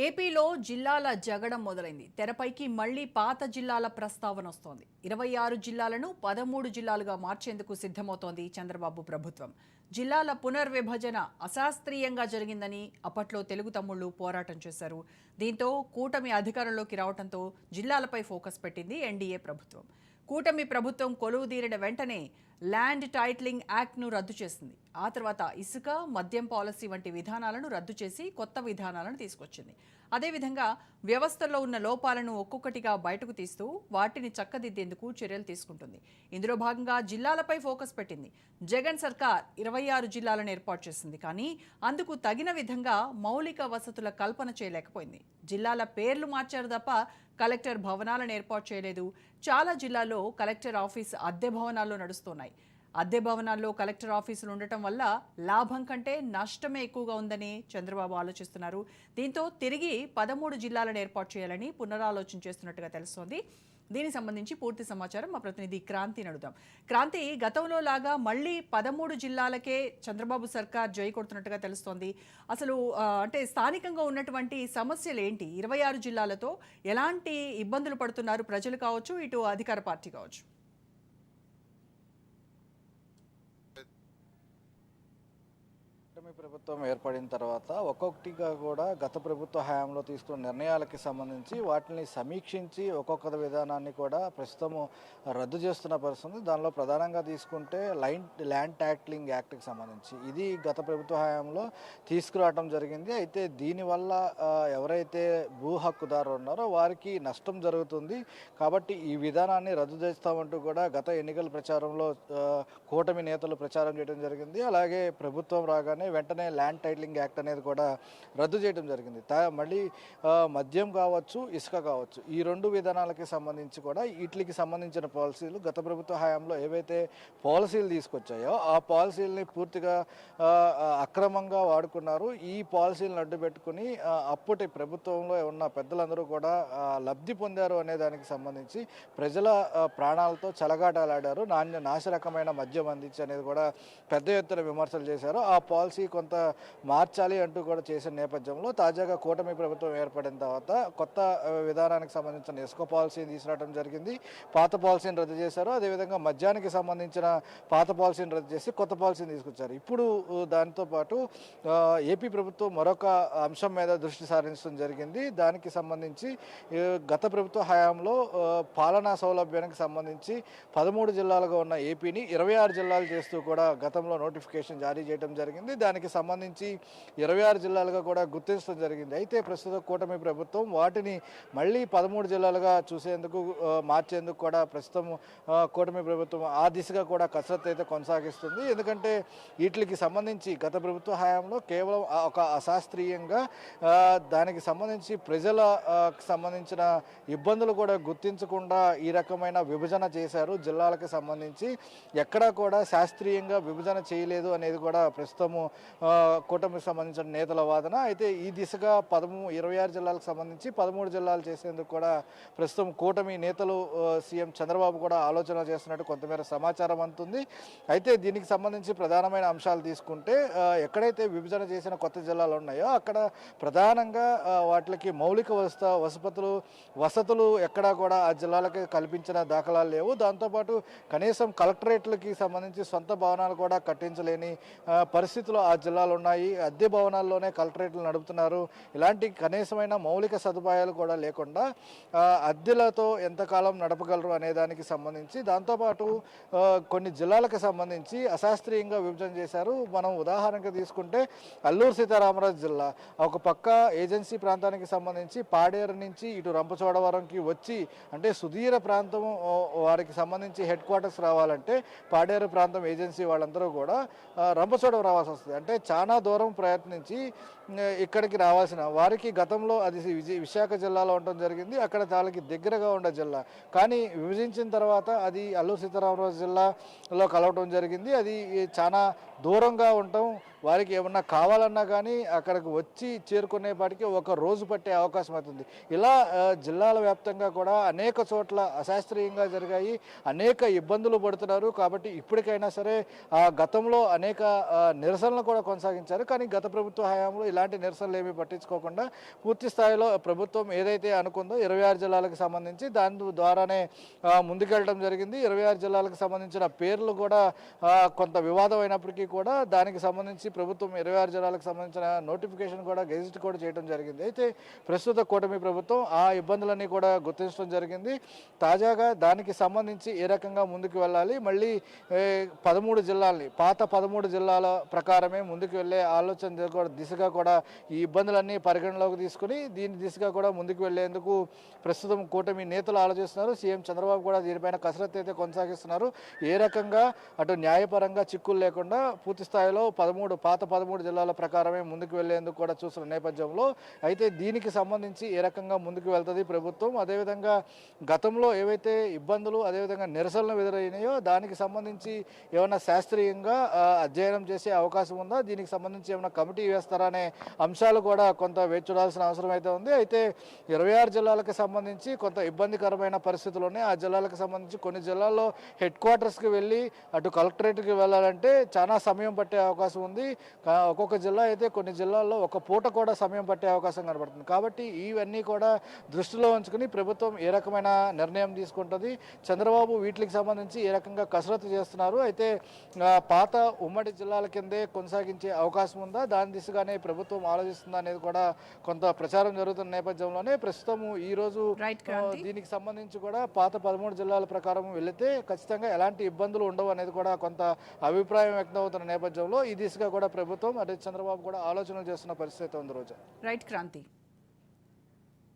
ఏపీలో జిల్లాల జగడం మొదలైంది. తెరపైకి మళ్లీ పాత జిల్లాల ప్రస్తావన వస్తోంది. 26 జిల్లాలను 13 జిల్లాలుగా మార్చేందుకు సిద్ధమవుతోంది చంద్రబాబు ప్రభుత్వం. జిల్లాల పునర్విభజన అశాస్త్రీయంగా జరిగిందని అప్పట్లో తెలుగు తమ్ముళ్లు పోరాటం చేశారు. దీంతో కూటమి అధికారంలోకి రావడంతో జిల్లాలపై ఫోకస్ పెట్టింది ఎన్డీఏ ప్రభుత్వం. కూటమి ప్రభుత్వం కొలువుదీరిన వెంటనే ల్యాండ్ టైటిలింగ్ యాక్ట్ను రద్దు చేసింది. ఆ తర్వాత ఇసుక, మద్యం పాలసీ వంటి విధానాలను రద్దు చేసి కొత్త విధానాలను తీసుకొచ్చింది. అదేవిధంగా వ్యవస్థలో ఉన్న లోపాలను ఒక్కొక్కటిగా బయటకు తీస్తూ వాటిని చక్కదిద్దేందుకు చర్యలు తీసుకుంటుంది. ఇందులో భాగంగా జిల్లాలపై ఫోకస్ పెట్టింది. జగన్ సర్కార్ 26 జిల్లాలను ఏర్పాటు చేసింది. కానీ అందుకు తగిన విధంగా మౌలిక వసతుల కల్పన చేయలేకపోయింది. జిల్లాల పేర్లు మార్చారు తప్ప కలెక్టర్ భవనాలను ఏర్పాటు చేయలేదు. చాలా జిల్లాల్లో కలెక్టర్ ఆఫీస్ అద్దె భవనాల్లో నడుస్తున్నాయి. అద్దె భవనాల్లో కలెక్టర్ ఆఫీసులు ఉండటం వల్ల లాభం కంటే నష్టమే ఎక్కువగా ఉందని చంద్రబాబు ఆలోచిస్తున్నారు. దీంతో తిరిగి 13 జిల్లాలను ఏర్పాటు చేయాలని పునరాలోచన చేస్తున్నట్టుగా తెలుస్తోంది. దీనికి సంబంధించి పూర్తి సమాచారం మా ప్రతినిధి క్రాంతిని అడుగుదాం. క్రాంతి, గతంలో లాగా మళ్ళీ 13 జిల్లాలకే చంద్రబాబు సర్కార్ జై కొడుతున్నట్టుగా తెలుస్తోంది. అసలు అంటే స్థానికంగా ఉన్నటువంటి సమస్యలు ఏంటి? 26 జిల్లాలతో ఎలాంటి ఇబ్బందులు పడుతున్నారు ప్రజలు కావచ్చు, ఇటు అధికార పార్టీ కావచ్చు? కూటమి ప్రభుత్వం ఏర్పడిన తర్వాత ఒక్కొక్కటిగా కూడా గత ప్రభుత్వ హయాంలో తీసుకున్న నిర్ణయాలకి సంబంధించి వాటిని సమీక్షించి ఒక్కొక్క విధానాన్ని కూడా ప్రస్తుతం రద్దు చేస్తున్న పరిస్థితి. దానిలో ప్రధానంగా తీసుకుంటే ల్యాండ్ టైటిలింగ్ యాక్ట్కి సంబంధించి ఇది గత ప్రభుత్వ హయాంలో తీసుకురావడం జరిగింది. అయితే దీనివల్ల ఎవరైతే భూ హక్కుదారులు ఉన్నారో వారికి నష్టం జరుగుతుంది. కాబట్టి ఈ విధానాన్ని రద్దు చేస్తామంటూ కూడా గత ఎన్నికల ప్రచారంలో కూటమి నేతలు ప్రచారం చేయడం జరిగింది. అలాగే ప్రభుత్వం రాగానే వెంటనే ల్యాండ్ టైటిలింగ్ యాక్ట్ అనేది కూడా రద్దు చేయడం జరిగింది. మళ్ళీ మద్యం కావచ్చు, ఇసుక కావచ్చు, ఈ రెండు విధానాలకి సంబంధించి కూడా వీటికి సంబంధించిన పాలసీలు గత ప్రభుత్వ హయాంలో ఏవైతే పాలసీలు తీసుకొచ్చాయో ఆ పాలసీలని పూర్తిగా అక్రమంగా వాడుకున్నారు. ఈ పాలసీలను అడ్డు పెట్టుకుని అప్పటి ప్రభుత్వంలో ఉన్న పెద్దలందరూ కూడా లబ్ధి పొందారు అనే దానికి సంబంధించి ప్రజల ప్రాణాలతో చెలగాటలాడారు. నాశరకమైన మద్యం అందించి అనేది కూడా పెద్ద ఎత్తున విమర్శలు చేశారు. ఆ పాలసీ కొంత మార్చాలి అంటూ కూడా చేసిన నేపథ్యంలో తాజాగా కూటమి ప్రభుత్వం ఏర్పడిన తర్వాత కొత్త విధానానికి సంబంధించిన ఇసుక పాలసీని తీసుకురావడం జరిగింది. పాత పాలసీని రద్దు చేశారు. అదేవిధంగా మద్యానికి సంబంధించిన పాత పాలసీని రద్దు చేసి కొత్త పాలసీని తీసుకొచ్చారు. ఇప్పుడు దానితో పాటు ఏపీ ప్రభుత్వం మరొక అంశం మీద దృష్టి సారించడం జరిగింది. దానికి సంబంధించి గత ప్రభుత్వ హయాంలో పాలనా సౌలభ్యానికి సంబంధించి 13 జిల్లాలుగా ఉన్న ఏపీని 26 జిల్లాలు చేస్తూ కూడా గతంలో నోటిఫికేషన్ జారీ చేయడం జరిగింది. దానికి సంబంధించి 26 జిల్లాలుగా కూడా గుర్తించడం జరిగింది. అయితే ప్రస్తుత కూటమి ప్రభుత్వం వాటిని మళ్ళీ 13 జిల్లాలుగా చూసేందుకు మార్చేందుకు కూడా ప్రస్తుతం కూటమి ప్రభుత్వం ఆ దిశగా కూడా కసరత్తు అయితే కొనసాగిస్తుంది. ఎందుకంటే వీటికి సంబంధించి గత ప్రభుత్వ హయాంలో కేవలం ఒక అశాస్త్రీయంగా దానికి సంబంధించి ప్రజలకు సంబంధించిన ఇబ్బందులు కూడా గుర్తించకుండా ఈ రకమైన విభజన చేశారు. జిల్లాలకు సంబంధించి ఎక్కడా కూడా శాస్త్రీయంగా విభజన చేయలేదు అనేది కూడా ప్రస్తుతము కూటమికి సంబంధించిన నేతల వాదన. అయితే ఈ దిశగా 26 జిల్లాలకు సంబంధించి 13 జిల్లాలు చేసేందుకు కూడా ప్రస్తుతం కూటమి నేతలు సీఎం చంద్రబాబు కూడా ఆలోచన చేస్తున్నట్టు కొంతమేర సమాచారం అందుతుంది. అయితే దీనికి సంబంధించి ప్రధానమైన అంశాలు తీసుకుంటే ఎక్కడైతే విభజన చేసిన కొత్త జిల్లాలు ఉన్నాయో అక్కడ ప్రధానంగా వాటికి మౌలిక వసతులు ఎక్కడా కూడా ఆ జిల్లాలకి కల్పించిన దాఖలాలు లేవు. దాంతోపాటు కనీసం కలెక్టరేట్లకి సంబంధించి సొంత భవనాలు కూడా కట్టించలేని పరిస్థితులు ఆ జిల్లాలో ఉన్నాయి. అద్దె భవనాల్లోనే కలెక్టరేట్లు నడుపుతున్నారు. ఇలాంటి కనీసమైన మౌలిక సదుపాయాలు కూడా లేకుండా అద్దెలతో ఎంతకాలం నడపగలరు అనే దానికి సంబంధించి దాంతోపాటు కొన్ని జిల్లాలకు సంబంధించి అశాస్త్రీయంగా విభజన చేశారు. మనం ఉదాహరణకు తీసుకుంటే అల్లూరు సీతారామరాజు జిల్లా ఒక పక్క ఏజెన్సీ ప్రాంతానికి సంబంధించి పాడేరు నుంచి ఇటు రంపచోడవరంకి వచ్చి అంటే సుదీర ప్రాంతం వారికి సంబంధించి హెడ్ క్వార్టర్స్ రావాలంటే పాడేరు ప్రాంతం ఏజెన్సీ వాళ్ళందరూ కూడా రంపచోడవరం రావాల్సి వస్తుంది. అంటే చాలా దూరం ప్రయత్నించి ఇక్కడికి రావాల్సిన వారికి గతంలో అది విశాఖ జిల్లాలో ఉండడం జరిగింది. అక్కడ వాళ్ళకి దగ్గరగా ఉండే జిల్లా. కానీ విభజించిన తర్వాత అది అల్లూరు సీతారామరాజు జిల్లాలో కలవడం జరిగింది. అది చాలా దూరంగా ఉండటం, వారికి ఏమన్నా కావాలన్నా కానీ అక్కడికి వచ్చి చేరుకునేపాటికి ఒక రోజు పట్టే అవకాశం అవుతుంది. ఇలా జిల్లాల వ్యాప్తంగా కూడా అనేక చోట్ల అశాస్త్రీయంగా జరిగాయి, అనేక ఇబ్బందులు పడుతున్నారు. కాబట్టి ఇప్పటికైనా సరే గతంలో అనేక నిరసనలు కూడా కొనసాగించారు. కానీ గత ప్రభుత్వ హయాంలో ఇలాంటి నిరసనలు ఏమీ పట్టించుకోకుండా పూర్తి స్థాయిలో ప్రభుత్వం ఏదైతే అనుకుందో 26 జిల్లాలకు సంబంధించి దాని ద్వారానే ముందుకెళ్ళడం జరిగింది. 26 జిల్లాలకు సంబంధించిన పేర్లు కూడా కొంత వివాదం అయినప్పటికీ కూడా దానికి సంబంధించి ప్రభుత్వం 26 జిల్లాలకు సంబంధించిన నోటిఫికేషన్ కూడా గెజిట్ కూడా చేయడం జరిగింది. అయితే ప్రస్తుత కూటమి ప్రభుత్వం ఆ ఇబ్బందులన్నీ కూడా గుర్తించడం జరిగింది. తాజాగా దానికి సంబంధించి ఏ రకంగా ముందుకు వెళ్ళాలి, మళ్ళీ 13 జిల్లాల్ని పాత 13 జిల్లాల ప్రకారమే ముందుకు వెళ్ళే ఆలోచన దిశగా కూడా ఈ ఇబ్బందులన్నీ పరిగణలోకి తీసుకుని దీని దిశగా కూడా ముందుకు వెళ్లేందుకు ప్రస్తుతం కూటమి నేతలు ఆలోచిస్తున్నారు. సీఎం చంద్రబాబు కూడా దీనిపైన కసరత్తు అయితే కొనసాగిస్తున్నారు. ఏ రకంగా అటు న్యాయపరంగా చిక్కులు లేకుండా పూర్తి స్థాయిలో పాత 13 జిల్లాల ప్రకారమే ముందుకు వెళ్లేందుకు కూడా చూస్తున్న నేపథ్యంలో అయితే దీనికి సంబంధించి ఏ రకంగా ముందుకు వెళ్తుంది ప్రభుత్వం, అదేవిధంగా గతంలో ఏవైతే ఇబ్బందులు అదేవిధంగా నిరసనలు ఎదురైనాయో దానికి సంబంధించి ఏమైనా శాస్త్రీయంగా అధ్యయనం చేసే అవకాశం ఉందా, దీనికి సంబంధించి ఏమైనా కమిటీ వేస్తారా అనే అంశాలు కూడా కొంత వేచి చూడాల్సిన అవసరం అయితే ఉంది. అయితే 26 జిల్లాలకు సంబంధించి కొంత ఇబ్బందికరమైన పరిస్థితులు ఉన్నాయి. ఆ జిల్లాలకు సంబంధించి కొన్ని జిల్లాల్లో హెడ్ క్వార్టర్స్కి వెళ్ళి అటు కలెక్టరేట్కి వెళ్ళాలంటే చాలా సమయం పట్టే అవకాశం ఉంది. ఒక్కొక్క జిల్లా అయితే కొన్ని జిల్లాల్లో ఒక పూట కూడా సమయం పట్టే అవకాశం కనబడుతుంది. కాబట్టి ఇవన్నీ కూడా దృష్టిలో ఉంచుకుని ప్రభుత్వం ఏ రకమైన నిర్ణయం తీసుకుంటుంది, చంద్రబాబు వీటికి సంబంధించి ఏ రకంగా కసరత్తు చేస్తున్నారు, అయితే పాత ఉమ్మడి జిల్లాల కిందే కొనసాగించే అవకాశం ఉందా, దాని దిశగానే ప్రభుత్వం ఆలోచిస్తుందా అనేది కూడా కొంత ప్రచారం జరుగుతున్న నేపథ్యంలోనే ప్రస్తుతం ఈరోజు దీనికి సంబంధించి కూడా పాత 13 జిల్లాల ప్రకారం వెళితే ఖచ్చితంగా ఎలాంటి ఇబ్బందులు ఉండవు అనేది కూడా కొంత అభిప్రాయం వ్యక్తం అవుతున్న నేపథ్యంలో ఈ దిశగా కూడా ప్రభుత్వం అదే చంద్రబాబు కూడా ఆలోచనలు చేస్తున్న పరిస్థితి ఉంది. రోజు రైట్ క్రాంతి.